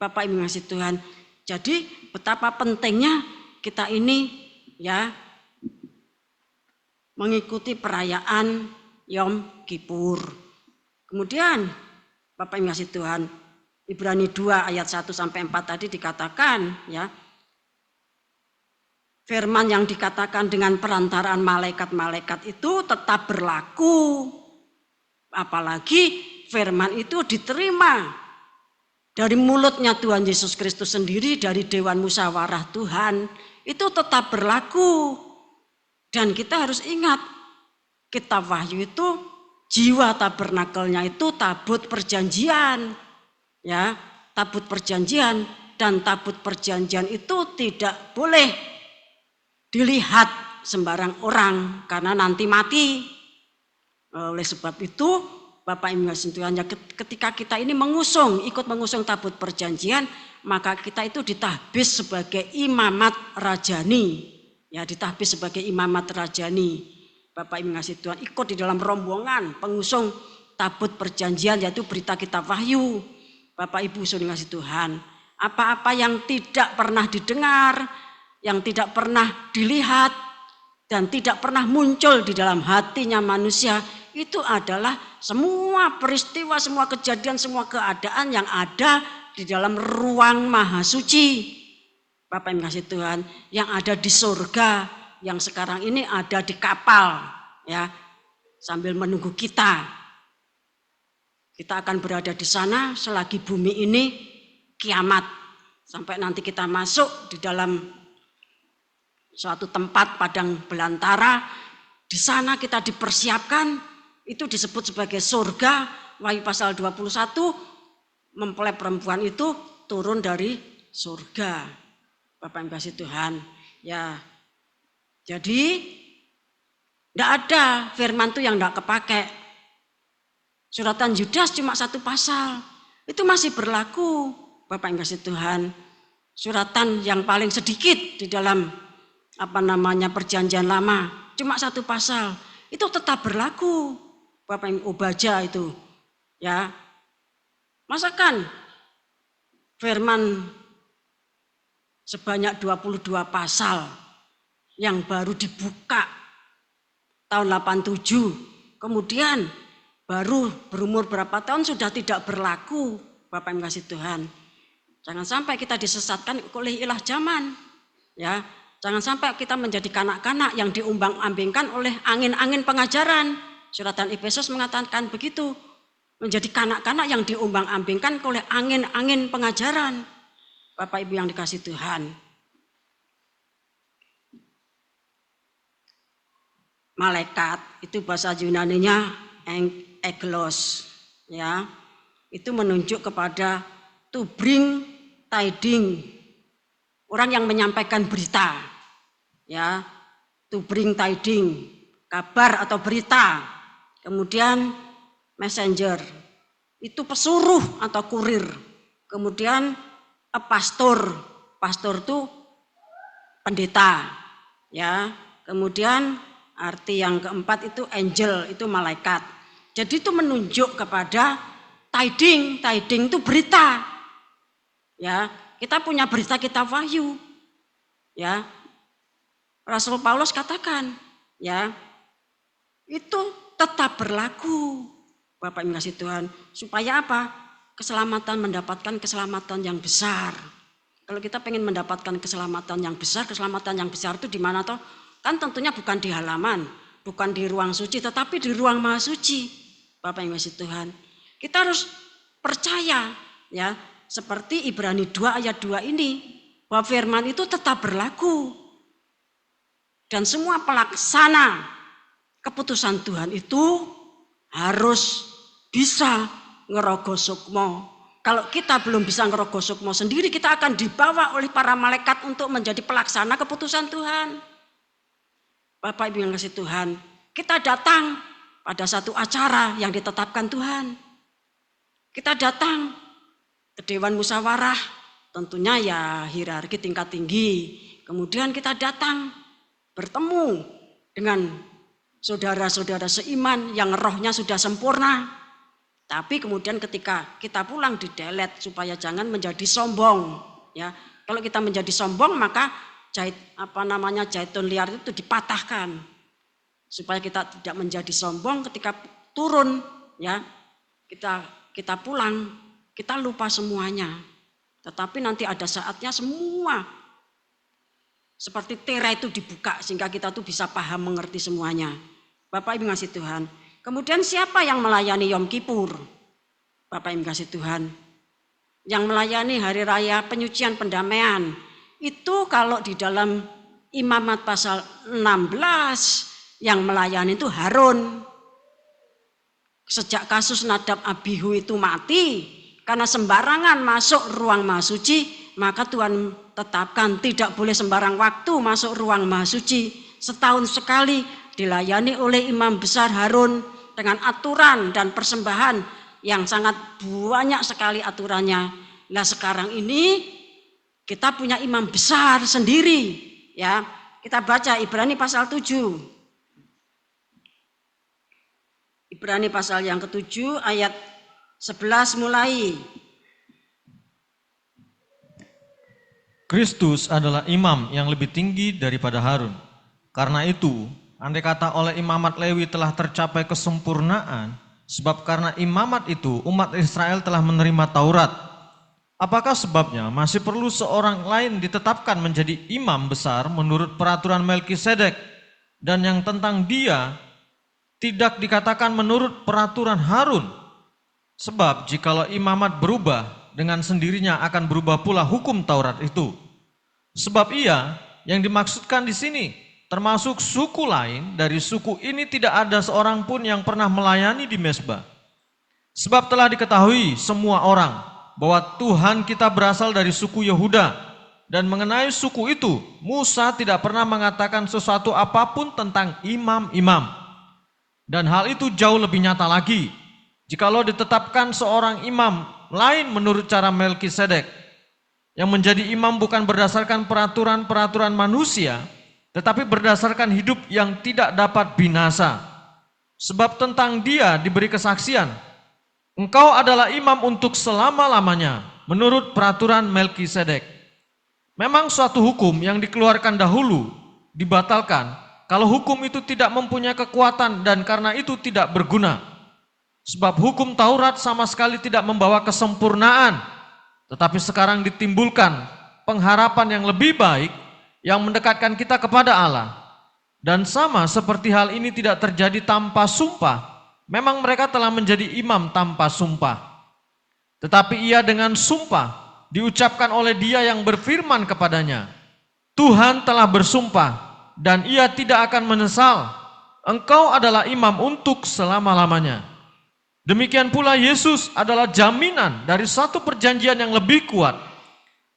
Bapak Ibu kasih Tuhan. Jadi betapa pentingnya kita ini, ya, mengikuti perayaan Yom Kippur. Kemudian Bapak Ibu kasih Tuhan, Ibrani 2 ayat 1 sampai 4 tadi dikatakan, ya, firman yang dikatakan dengan perantaraan malaikat-malaikat itu tetap berlaku. Apalagi firman itu diterima dari mulutnya Tuhan Yesus Kristus sendiri, dari Dewan Musyawarah Tuhan, itu tetap berlaku. Dan kita harus ingat, kitab Wahyu itu jiwa tabernakelnya itu tabut perjanjian. Ya, tabut perjanjian, dan tabut perjanjian itu tidak boleh dilihat sembarang orang karena nanti mati. Oleh sebab itu Bapak Ibu Tuhan, ketika kita ini ikut mengusung tabut perjanjian, maka kita itu ditahbis sebagai imamat rajani. Ya, ditahbis sebagai imamat rajani. Bapak Ibu Tuhan, ikut di dalam rombongan pengusung tabut perjanjian, yaitu berita kitab Wahyu. Bapak Ibu Saudara Tuhan, apa-apa yang tidak pernah didengar, yang tidak pernah dilihat, dan tidak pernah muncul di dalam hatinya manusia, itu adalah semua peristiwa, semua kejadian, semua keadaan yang ada di dalam ruang maha suci. Bapak yang kasih Tuhan, yang ada di surga, yang sekarang ini ada di kapal, ya, sambil menunggu kita. Kita akan berada di sana selagi bumi ini kiamat, sampai nanti kita masuk di dalam suatu tempat padang belantara. Di sana kita dipersiapkan, itu disebut sebagai surga. Wahyu pasal 21, mempelai perempuan itu turun dari surga. Bapak yang kasih Tuhan, ya. Jadi tidak ada firman itu yang tidak kepake. Suratan Yudas cuma 1 pasal, itu masih berlaku. Bapak yang kasih Tuhan, suratan yang paling sedikit di dalam perjanjian lama, cuma 1 pasal, itu tetap berlaku. Bapak yang Obaja itu, ya. Masakan firman sebanyak 22 pasal yang baru dibuka tahun 87, kemudian baru berumur berapa tahun sudah tidak berlaku. Bapak yang kasih Tuhan, jangan sampai kita disesatkan oleh ilah zaman, ya. Jangan sampai kita menjadi kanak-kanak yang diumbang-ambingkan oleh angin-angin pengajaran. Suratan Efesus mengatakan begitu, menjadi kanak-kanak yang diumbang-ambingkan oleh angin-angin pengajaran. Bapak Ibu yang dikasih Tuhan, malaikat itu bahasa Yunaninya angelos, ya. Itu menunjuk kepada to bring tiding, orang yang menyampaikan berita, ya, to bring tiding, kabar atau berita. Kemudian messenger, itu pesuruh atau kurir, Kemudian pastor itu pendeta, ya. Kemudian arti yang keempat itu angel, itu malaikat. Jadi itu menunjuk kepada tiding itu berita. Ya, kita punya berita, kita wahyu. Ya. Rasul Paulus katakan, ya, itu tetap berlaku. Bapak Ibu kasih Tuhan, supaya apa? Keselamatan, mendapatkan keselamatan yang besar. Kalau kita pengen mendapatkan keselamatan yang besar itu di mana toh? Kan tentunya bukan di halaman, bukan di ruang suci, tetapi di ruang maha suci. Bapak Ibu kasih Tuhan, kita harus percaya, ya, seperti Ibrani 2 ayat 2 ini, bahwa firman itu tetap berlaku. Dan semua pelaksana keputusan Tuhan itu harus bisa ngerogo sukmo. Kalau kita belum bisa ngerogo sukmo sendiri, kita akan dibawa oleh para malaikat untuk menjadi pelaksana keputusan Tuhan. Bapak Ibu yang kasih Tuhan, kita datang pada satu acara yang ditetapkan Tuhan. Kita datang ke Dewan Musyawarah, tentunya ya hierarki tingkat tinggi. Kemudian kita datang bertemu dengan saudara-saudara seiman yang rohnya sudah sempurna. Tapi kemudian ketika kita pulang didelet supaya jangan menjadi sombong. Ya, kalau kita menjadi sombong maka zaitun liar itu dipatahkan. Supaya kita tidak menjadi sombong ketika turun, ya. Kita pulang, kita lupa semuanya. Tetapi nanti ada saatnya semua seperti tirai itu dibuka sehingga kita tuh bisa paham, mengerti semuanya. Bapak Ibu kasih Tuhan. Kemudian siapa yang melayani Yom Kippur? Bapak Ibu kasih Tuhan. Yang melayani hari raya penyucian pendamaian. Itu kalau di dalam Imamat pasal 16 yang melayani itu Harun. Sejak kasus Nadab Abihu itu mati karena sembarangan masuk ruang maha suci, maka Tuhan tetapkan tidak boleh sembarang waktu masuk ruang maha suci. Setahun sekali dilayani oleh imam besar Harun dengan aturan dan persembahan yang sangat banyak sekali aturannya. Nah sekarang ini kita punya imam besar sendiri, ya. Kita baca Ibrani pasal 7. Ibrani pasal yang ke-7 ayat 11 mulai. Kristus adalah imam yang lebih tinggi daripada Harun. Karena itu, andai kata oleh imamat Lewi telah tercapai kesempurnaan, sebab karena imamat itu umat Israel telah menerima Taurat. Apakah sebabnya masih perlu seorang lain ditetapkan menjadi imam besar menurut peraturan Melkisedek, dan yang tentang dia tidak dikatakan menurut peraturan Harun? Sebab jikalau imamat berubah, dengan sendirinya akan berubah pula hukum Taurat itu. Sebab ia yang dimaksudkan di sini termasuk suku lain, dari suku ini tidak ada seorang pun yang pernah melayani di mezbah. Sebab telah diketahui semua orang bahwa Tuhan kita berasal dari suku Yehuda, dan mengenai suku itu Musa tidak pernah mengatakan sesuatu apapun tentang imam-imam. Dan hal itu jauh lebih nyata lagi jikalau ditetapkan seorang imam lain menurut cara Melkisedek, yang menjadi imam bukan berdasarkan peraturan-peraturan manusia, tetapi berdasarkan hidup yang tidak dapat binasa. Sebab tentang dia diberi kesaksian, engkau adalah imam untuk selama-lamanya menurut peraturan Melkisedek. Memang suatu hukum yang dikeluarkan dahulu dibatalkan kalau hukum itu tidak mempunyai kekuatan dan karena itu tidak berguna. Sebab hukum Taurat sama sekali tidak membawa kesempurnaan, tetapi sekarang ditimbulkan pengharapan yang lebih baik yang mendekatkan kita kepada Allah. Dan sama seperti hal ini tidak terjadi tanpa sumpah, memang mereka telah menjadi imam tanpa sumpah. Tetapi ia dengan sumpah diucapkan oleh dia yang berfirman kepadanya, Tuhan telah bersumpah dan ia tidak akan menyesal, engkau adalah imam untuk selama-lamanya. Demikian pula Yesus adalah jaminan dari satu perjanjian yang lebih kuat.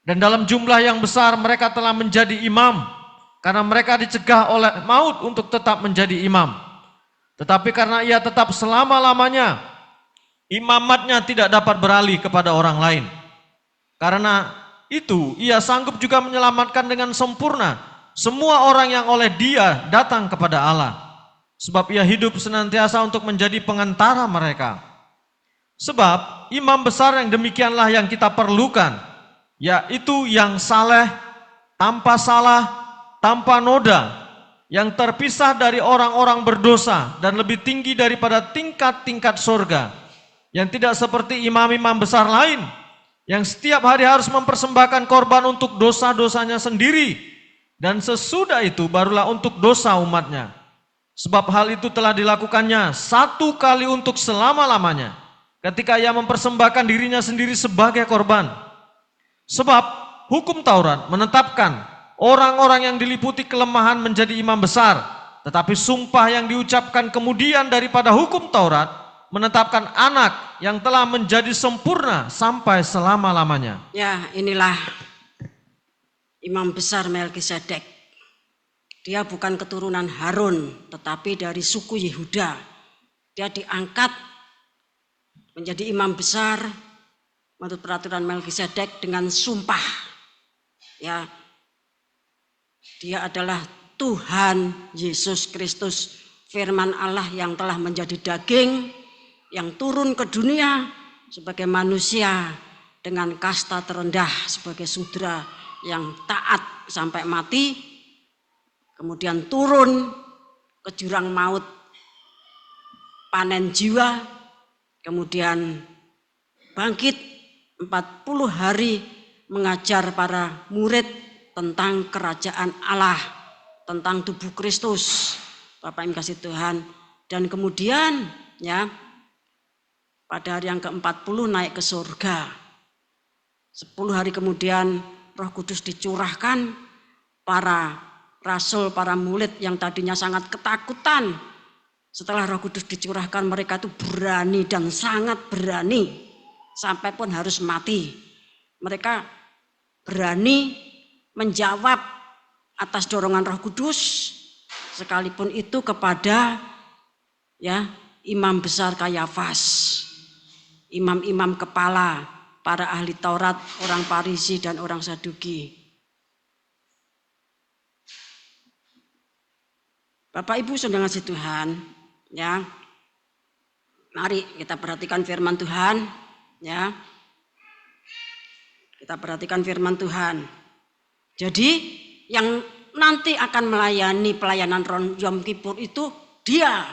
Dan dalam jumlah yang besar mereka telah menjadi imam, karena mereka dicegah oleh maut untuk tetap menjadi imam. Tetapi karena ia tetap selama-lamanya, imamatnya tidak dapat beralih kepada orang lain. Karena itu ia sanggup juga menyelamatkan dengan sempurna semua orang yang oleh dia datang kepada Allah. Sebab ia hidup senantiasa untuk menjadi pengantara mereka. Sebab imam besar yang demikianlah yang kita perlukan, yaitu yang saleh, tanpa salah, tanpa noda, yang terpisah dari orang-orang berdosa dan lebih tinggi daripada tingkat-tingkat surga, yang tidak seperti imam-imam besar lain, yang setiap hari harus mempersembahkan korban untuk dosa-dosanya sendiri, dan sesudah itu barulah untuk dosa umatnya. Sebab hal itu telah dilakukannya satu kali untuk selama-lamanya, ketika ia mempersembahkan dirinya sendiri sebagai korban. Sebab hukum Taurat menetapkan orang-orang yang diliputi kelemahan menjadi imam besar, tetapi sumpah yang diucapkan kemudian daripada hukum Taurat menetapkan anak yang telah menjadi sempurna sampai selama-lamanya. Ya, inilah imam besar Melkisedek. Dia bukan keturunan Harun, tetapi dari suku Yehuda. Dia diangkat menjadi imam besar menurut peraturan Melkisedek dengan sumpah. Ya, dia adalah Tuhan Yesus Kristus, firman Allah yang telah menjadi daging, yang turun ke dunia sebagai manusia dengan kasta terendah sebagai sudra yang taat sampai mati, kemudian turun ke jurang maut, panen jiwa, kemudian bangkit 40 hari mengajar para murid tentang kerajaan Allah, tentang tubuh Kristus, Bapak yang kasih Tuhan. Dan kemudian ya pada hari yang ke-40 naik ke surga. 10 hari kemudian Roh Kudus dicurahkan, para rasul, para murid yang tadinya sangat ketakutan, setelah Roh Kudus dicurahkan mereka itu berani dan sangat berani, sampai pun harus mati. Mereka berani menjawab atas dorongan Roh Kudus, sekalipun itu kepada ya imam besar Kayafas, imam-imam kepala, para ahli Taurat, orang Farisi dan orang Saduki. Bapak Ibu saudara kasih Tuhan, ya. Mari kita perhatikan firman Tuhan, ya. Kita perhatikan firman Tuhan. Jadi yang nanti akan melayani pelayanan Yom Kippur itu dia,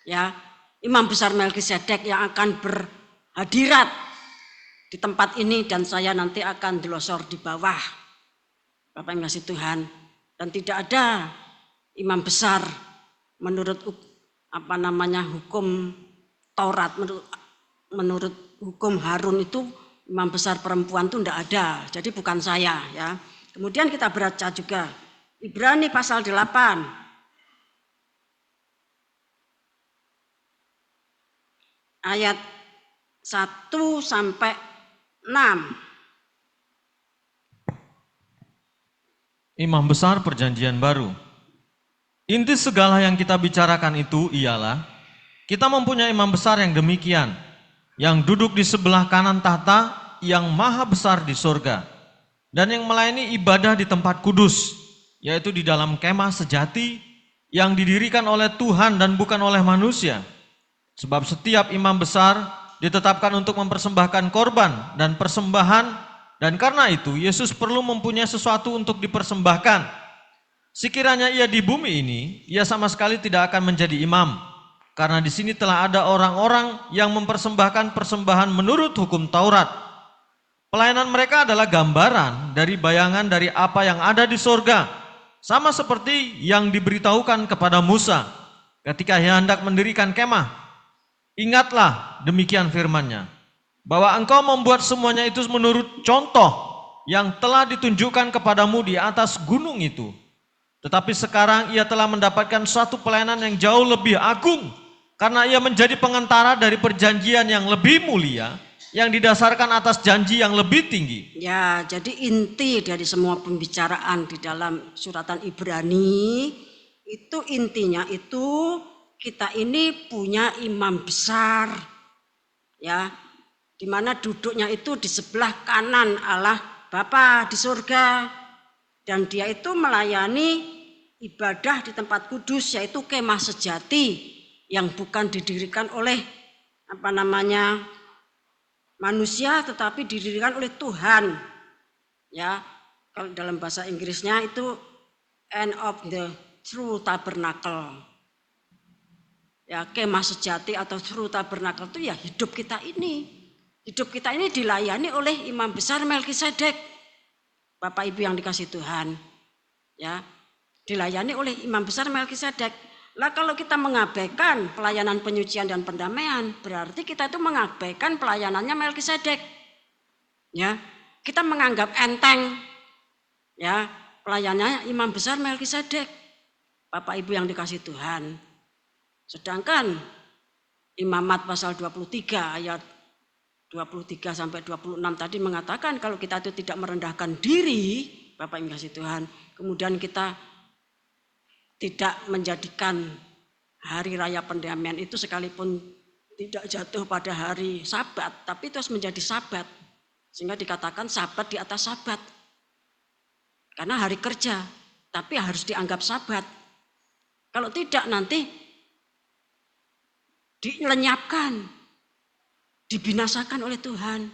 ya, imam besar Melkisedek yang akan berhadirat di tempat ini, dan saya nanti akan delosor di bawah, Bapak yang kasih Tuhan. Dan tidak ada imam besar menurut hukum Taurat, menurut hukum Harun itu imam besar perempuan itu tidak ada. Jadi bukan saya, ya. Kemudian kita baca juga Ibrani pasal 8. Ayat 1 sampai 6. Imam besar perjanjian baru. Inti segala yang kita bicarakan itu ialah kita mempunyai imam besar yang demikian, yang duduk di sebelah kanan tahta yang maha besar di surga, dan yang melayani ibadah di tempat kudus, yaitu di dalam kemah sejati yang didirikan oleh Tuhan dan bukan oleh manusia. Sebab setiap imam besar ditetapkan untuk mempersembahkan korban dan persembahan, dan karena itu Yesus perlu mempunyai sesuatu untuk dipersembahkan. Sekiranya ia di bumi ini, ia sama sekali tidak akan menjadi imam, karena di sini telah ada orang-orang yang mempersembahkan persembahan menurut hukum Taurat. Pelayanan mereka adalah gambaran dari bayangan dari apa yang ada di sorga, sama seperti yang diberitahukan kepada Musa ketika ia hendak mendirikan kemah. Ingatlah demikian firman-Nya, bahwa engkau membuat semuanya itu menurut contoh yang telah ditunjukkan kepadamu di atas gunung itu. Tetapi sekarang ia telah mendapatkan suatu pelayanan yang jauh lebih agung, karena ia menjadi pengantara dari perjanjian yang lebih mulia, yang didasarkan atas janji yang lebih tinggi. Ya, jadi inti dari semua pembicaraan di dalam suratan Ibrani itu intinya itu kita ini punya imam besar, ya, di mana duduknya itu di sebelah kanan Allah Bapa di surga, dan dia itu melayani ibadah di tempat kudus, yaitu kemah sejati yang bukan didirikan oleh manusia, tetapi didirikan oleh Tuhan. Ya, kalau dalam bahasa Inggrisnya itu end of the true tabernacle. Ya, kemah sejati atau true tabernacle itu ya hidup kita ini. Hidup kita ini dilayani oleh Imam Besar Melkisedek. Bapak Ibu yang dikasih Tuhan. Ya, dilayani oleh Imam Besar Melkisedek. Lah kalau kita mengabaikan pelayanan penyucian dan pendamaian, berarti kita itu mengabaikan pelayanannya Melkisedek. Ya, kita menganggap enteng ya pelayanannya Imam Besar Melkisedek. Bapak Ibu yang dikasih Tuhan. Sedangkan Imamat pasal 23 ayat 23 sampai 26 tadi mengatakan kalau kita itu tidak merendahkan diri, Bapak Ibu kasih Tuhan, kemudian kita tidak menjadikan hari raya pendamaian itu sekalipun tidak jatuh pada hari Sabat, tapi terus menjadi Sabat, sehingga dikatakan Sabat di atas Sabat, karena hari kerja, tapi harus dianggap Sabat. Kalau tidak nanti dilenyapkan, dibinasakan oleh Tuhan.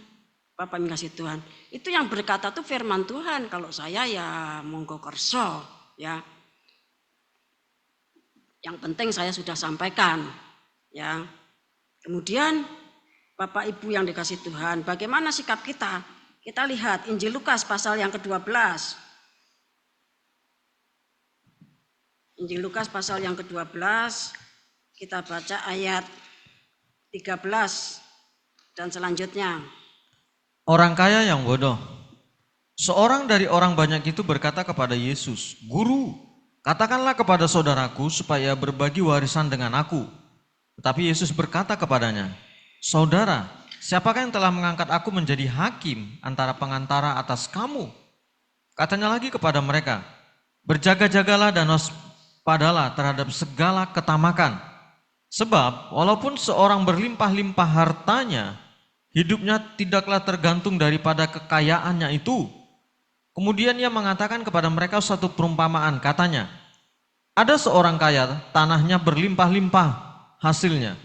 Bapak yang kasih Tuhan, itu yang berkata tuh firman Tuhan. Kalau saya ya monggo kerso ya. Yang penting saya sudah sampaikan ya. Kemudian Bapak Ibu yang dikasih Tuhan, bagaimana sikap kita? Kita lihat Injil Lukas pasal yang ke-12. Injil Lukas pasal yang ke-12, kita baca ayat 13 dan selanjutnya. Orang kaya yang bodoh. Seorang dari orang banyak itu berkata kepada Yesus, "Guru, katakanlah kepada saudaraku supaya berbagi warisan dengan aku." Tetapi Yesus berkata kepadanya, "Saudara, siapakah yang telah mengangkat aku menjadi hakim antara pengantara atas kamu?" Katanya lagi kepada mereka, "Berjaga-jagalah dan waspadalah terhadap segala ketamakan. Sebab walaupun seorang berlimpah-limpah hartanya, hidupnya tidaklah tergantung daripada kekayaannya itu." Kemudian ia mengatakan kepada mereka suatu perumpamaan, katanya, "Ada seorang kaya, tanahnya berlimpah-limpah hasilnya.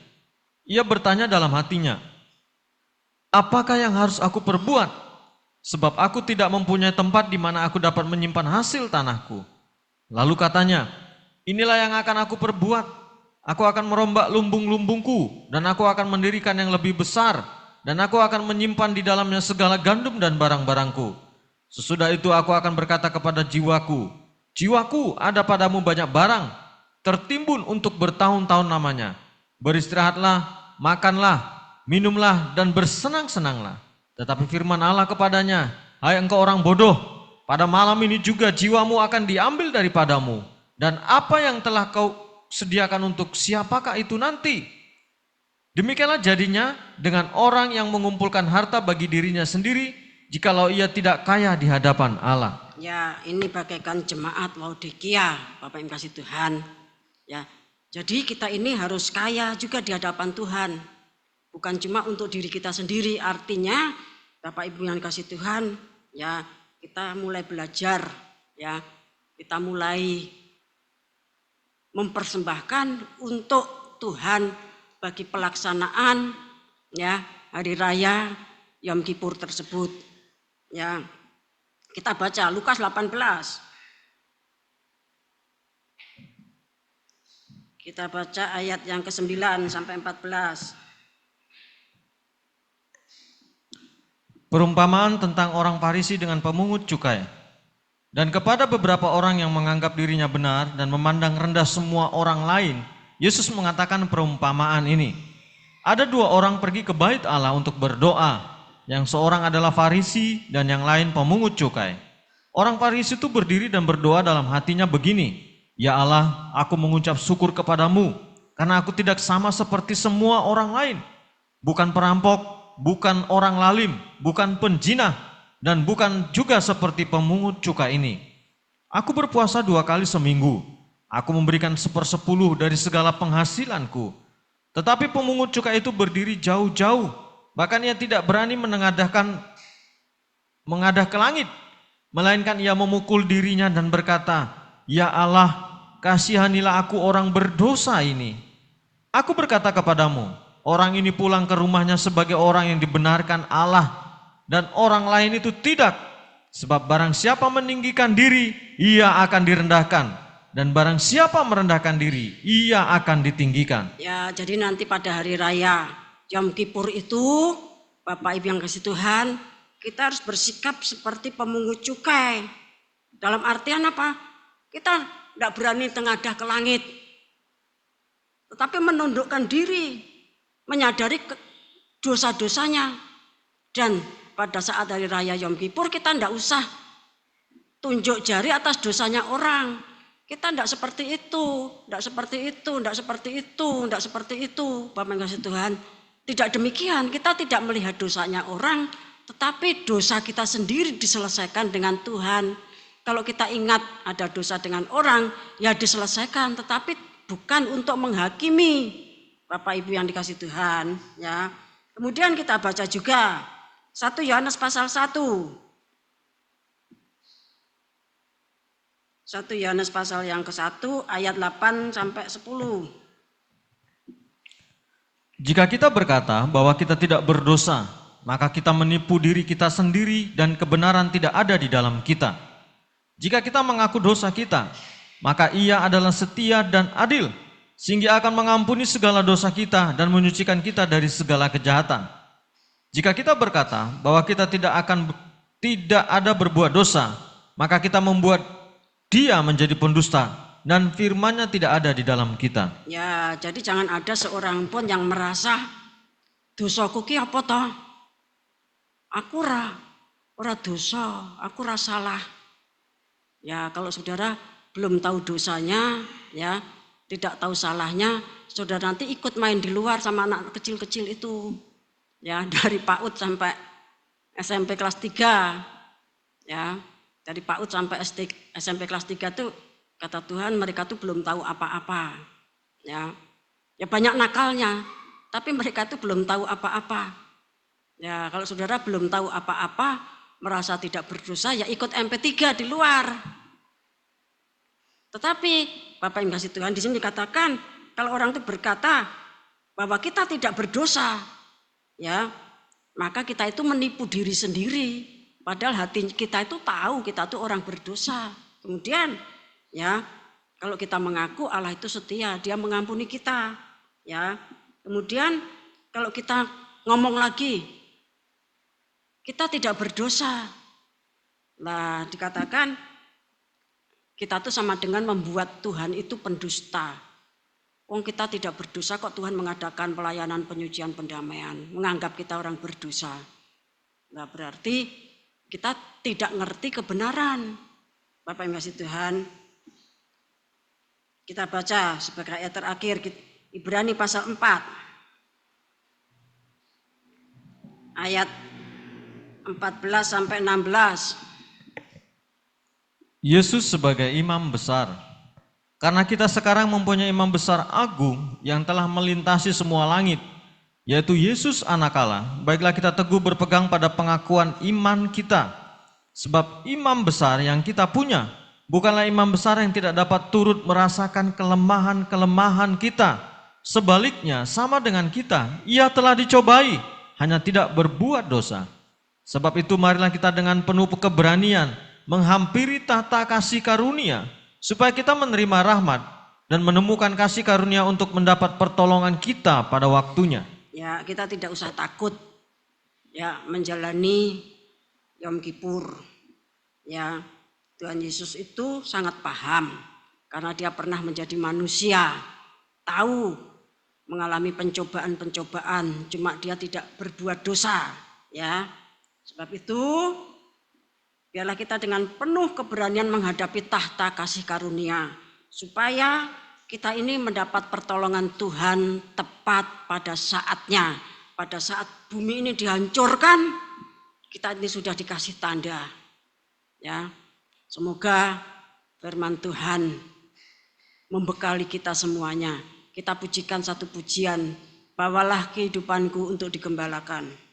Ia bertanya dalam hatinya, 'Apakah yang harus aku perbuat? Sebab aku tidak mempunyai tempat di mana aku dapat menyimpan hasil tanahku.' Lalu katanya, 'Inilah yang akan aku perbuat. Aku akan merombak lumbung-lumbungku, dan aku akan mendirikan yang lebih besar, dan aku akan menyimpan di dalamnya segala gandum dan barang-barangku. Sesudah itu aku akan berkata kepada jiwaku, jiwaku, ada padamu banyak barang, tertimbun untuk bertahun-tahun lamanya. Beristirahatlah, makanlah, minumlah, dan bersenang-senanglah.' Tetapi firman Allah kepadanya, 'Hai engkau orang bodoh, pada malam ini juga jiwamu akan diambil daripadamu, dan apa yang telah kau sediakan untuk siapakah itu nanti?' Demikianlah jadinya dengan orang yang mengumpulkan harta bagi dirinya sendiri, jikalau ia tidak kaya di hadapan Allah." Ya, ini bagaikan jemaat Laodikia, Bapak yang kasih Tuhan. Ya, jadi kita ini harus kaya juga di hadapan Tuhan. Bukan cuma untuk diri kita sendiri, artinya Bapak Ibu yang dikasih Tuhan, ya kita mulai belajar, ya kita mulai mempersembahkan untuk Tuhan bagi pelaksanaan ya hari raya Yom Kippur tersebut. Ya. Kita baca Lukas 18. Kita baca ayat yang ke-9 sampai 14. Perumpamaan tentang orang Farisi dengan pemungut cukai. Dan kepada beberapa orang yang menganggap dirinya benar dan memandang rendah semua orang lain, Yesus mengatakan perumpamaan ini. Ada dua orang pergi ke bait Allah untuk berdoa. Yang seorang adalah Farisi dan yang lain pemungut cukai. Orang Farisi itu berdiri dan berdoa dalam hatinya begini, "Ya Allah, aku mengucap syukur kepadamu karena aku tidak sama seperti semua orang lain. Bukan perampok, bukan orang lalim, bukan penjinah, dan bukan juga seperti pemungut cukai ini. Aku berpuasa 2 kali seminggu. Aku memberikan 1/10 dari segala penghasilanku." Tetapi pemungut cukai itu berdiri jauh-jauh. Bahkan ia tidak berani mengadah ke langit, melainkan ia memukul dirinya dan berkata, "Ya Allah, kasihanilah aku orang berdosa ini." Aku berkata kepadamu, orang ini pulang ke rumahnya sebagai orang yang dibenarkan Allah, dan orang lain itu tidak. Sebab barang siapa meninggikan diri, ia akan direndahkan. Dan barang siapa merendahkan diri, ia akan ditinggikan. Ya, jadi nanti pada hari raya Yom Kippur itu, Bapak Ibu yang kasih Tuhan, kita harus bersikap seperti pemungut cukai. Dalam artian apa? Kita tidak berani tengadah ke langit, tetapi menundukkan diri, menyadari dosa-dosanya. Dan pada saat hari raya Yom Kippur kita tidak usah tunjuk jari atas dosanya orang. Kita tidak seperti itu, tidak seperti itu, tidak seperti itu, tidak seperti itu. Bapak yang kasih Tuhan, tidak demikian. Kita tidak melihat dosanya orang, tetapi dosa kita sendiri diselesaikan dengan Tuhan. Kalau kita ingat ada dosa dengan orang, ya diselesaikan, tetapi bukan untuk menghakimi. Bapak Ibu yang dikasih Tuhan, ya. Kemudian kita baca juga 1 Yohanes pasal 1. 1 Yohanes pasal yang ke-1 ayat 8 sampai 10. Jika kita berkata bahwa kita tidak berdosa, maka kita menipu diri kita sendiri dan kebenaran tidak ada di dalam kita. Jika kita mengaku dosa kita, maka Ia adalah setia dan adil, sehingga akan mengampuni segala dosa kita dan menyucikan kita dari segala kejahatan. Jika kita berkata bahwa kita tidak ada berbuat dosa, maka kita membuat Dia menjadi pendusta dan firman-Nya tidak ada di dalam kita. Ya, jadi jangan ada seorang pun yang merasa dosaku ki apa toh? Aku ora dosa, aku ora salah. Ya, kalau saudara belum tahu dosanya, ya, tidak tahu salahnya, saudara nanti ikut main di luar sama anak kecil-kecil itu. Ya, dari PAUD sampai SMP kelas 3. Ya. Dari PAUD sampai SMP kelas 3 itu kata Tuhan mereka tuh belum tahu apa-apa. Ya banyak nakalnya, tapi mereka itu belum tahu apa-apa. Ya kalau saudara belum tahu apa-apa, merasa tidak berdosa, ya ikut MP3 di luar. Tetapi Bapak yang kasih Tuhan di sini dikatakan kalau orang itu berkata bahwa kita tidak berdosa, ya maka kita itu menipu diri sendiri. Padahal hati kita itu tahu kita itu orang berdosa. Kemudian ya kalau kita mengaku Allah itu setia, Dia mengampuni kita. Ya. Kemudian kalau kita ngomong lagi kita tidak berdosa. Nah, dikatakan kita itu sama dengan membuat Tuhan itu pendusta. Wong kita tidak berdosa kok Tuhan mengadakan pelayanan penyucian pendamaian, menganggap kita orang berdosa. Nah, berarti kita tidak ngerti kebenaran. Bapak yang kasih Tuhan, kita baca sebagai ayat terakhir Ibrani pasal 4 ayat 14 sampai 16. Yesus sebagai imam besar. Karena kita sekarang mempunyai imam besar agung yang telah melintasi semua langit, yaitu Yesus anak Allah, baiklah kita teguh berpegang pada pengakuan iman kita. Sebab imam besar yang kita punya bukanlah imam besar yang tidak dapat turut merasakan kelemahan-kelemahan kita. Sebaliknya sama dengan kita, ia telah dicobai, hanya tidak berbuat dosa. Sebab itu marilah kita dengan penuh keberanian menghampiri tahta kasih karunia, supaya kita menerima rahmat dan menemukan kasih karunia untuk mendapat pertolongan kita pada waktunya. Ya, kita tidak usah takut ya menjalani Yom Kippur. Ya, Tuhan Yesus itu sangat paham karena Dia pernah menjadi manusia, tahu mengalami pencobaan-pencobaan, cuma Dia tidak berbuat dosa, ya. Sebab itu biarlah kita dengan penuh keberanian menghadapi tahta kasih karunia supaya kita ini mendapat pertolongan Tuhan tepat pada saatnya. Pada saat bumi ini dihancurkan, kita ini sudah dikasih tanda. Ya, semoga firman Tuhan membekali kita semuanya. Kita pujikan satu pujian, bawalah kehidupanku untuk digembalakan.